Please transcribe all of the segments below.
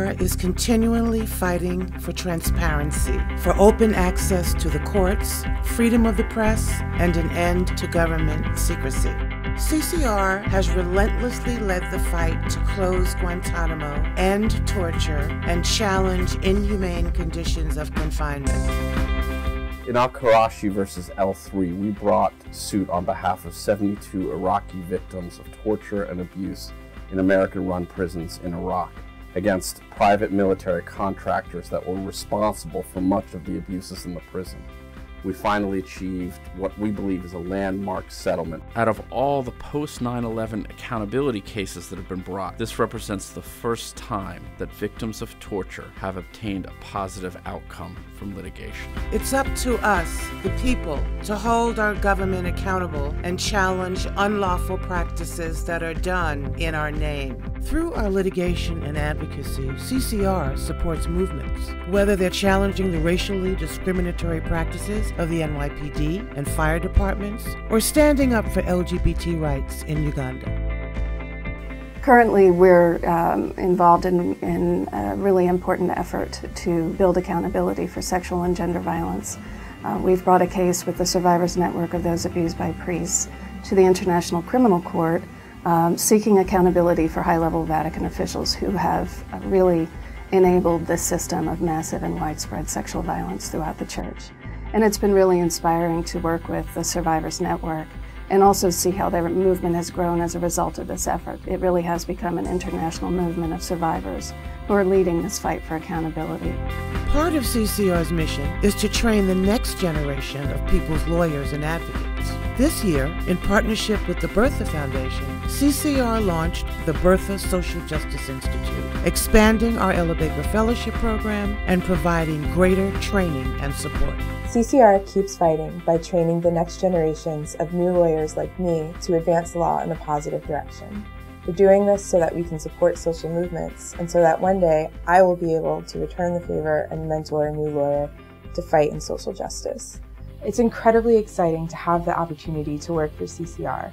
CCR is continually fighting for transparency, for open access to the courts, freedom of the press, and an end to government secrecy. CCR has relentlessly led the fight to close Guantanamo, end torture, and challenge inhumane conditions of confinement. In Al-Qurashi versus L3, we brought suit on behalf of 72 Iraqi victims of torture and abuse in American-run prisons in Iraq against private military contractors that were responsible for much of the abuses in the prison. We finally achieved what we believe is a landmark settlement. Out of all the post-9/11 accountability cases that have been brought, this represents the first time that victims of torture have obtained a positive outcome from litigation. It's up to us, the people, to hold our government accountable and challenge unlawful practices that are done in our name. Through our litigation and advocacy, CCR supports movements, whether they're challenging the racially discriminatory practices of the NYPD and fire departments, or standing up for LGBT rights in Uganda. Currently, we're involved in a really important effort to build accountability for sexual and gender violence. We've brought a case with the Survivors Network of those abused by priests to the International Criminal Court, seeking accountability for high-level Vatican officials who have really enabled this system of massive and widespread sexual violence throughout the church. And it's been really inspiring to work with the Survivors Network and also see how their movement has grown as a result of this effort. It really has become an international movement of survivors who are leading this fight for accountability. Part of CCR's mission is to train the next generation of people's lawyers and advocates. This year, in partnership with the Bertha Foundation, CCR launched the Bertha Social Justice Institute, expanding our Ella Baker Fellowship Program and providing greater training and support. CCR keeps fighting by training the next generations of new lawyers like me to advance the law in a positive direction. We're doing this so that we can support social movements and so that one day I will be able to return the favor and mentor a new lawyer to fight in social justice. It's incredibly exciting to have the opportunity to work for CCR.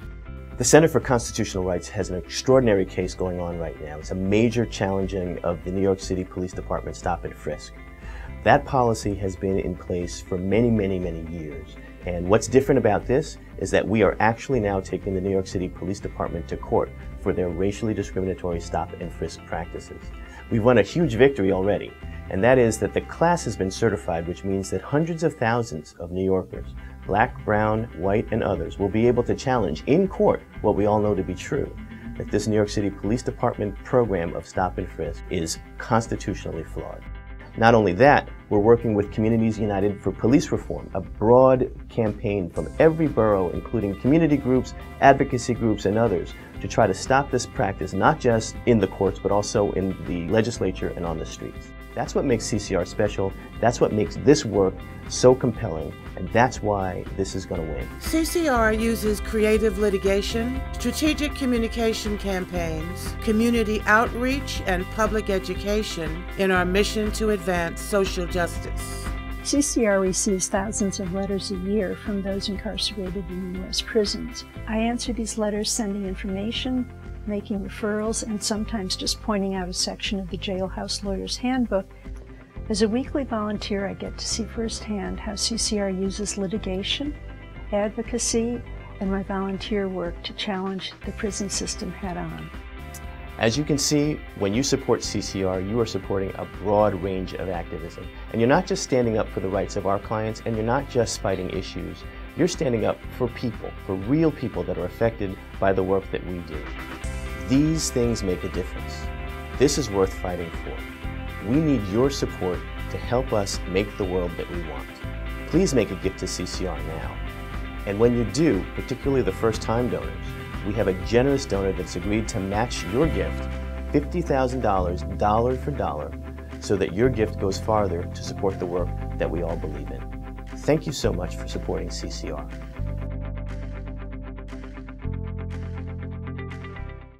The Center for Constitutional Rights has an extraordinary case going on right now. It's a major challenging of the New York City Police Department stop and frisk. That policy has been in place for many, many, many years. And what's different about this is that we are actually now taking the New York City Police Department to court for their racially discriminatory stop and frisk practices. We've won a huge victory already, and that is that the class has been certified, which means that hundreds of thousands of New Yorkers, black, brown, white, and others, will be able to challenge in court what we all know to be true, that this New York City Police Department program of stop and frisk is constitutionally flawed. Not only that, we're working with Communities United for Police Reform, a broad campaign from every borough, including community groups, advocacy groups, and others, to try to stop this practice, not just in the courts, but also in the legislature and on the streets. That's what makes CCR special. That's what makes this work so compelling, and that's why this is going to win. CCR uses creative litigation, strategic communication campaigns, community outreach, and public education in our mission to advance social justice. CCR receives thousands of letters a year from those incarcerated in U.S. prisons. I answer these letters sending information, making referrals, and sometimes just pointing out a section of the Jailhouse Lawyer's Handbook. As a weekly volunteer, I get to see firsthand how CCR uses litigation, advocacy, and my volunteer work to challenge the prison system head-on. As you can see, when you support CCR, you are supporting a broad range of activism. And you're not just standing up for the rights of our clients, and you're not just fighting issues. You're standing up for people, for real people that are affected by the work that we do. These things make a difference. This is worth fighting for. We need your support to help us make the world that we want. Please make a gift to CCR now. And when you do, particularly the first-time donors, we have a generous donor that's agreed to match your gift, $50,000, dollar for dollar, so that your gift goes farther to support the work that we all believe in. Thank you so much for supporting CCR.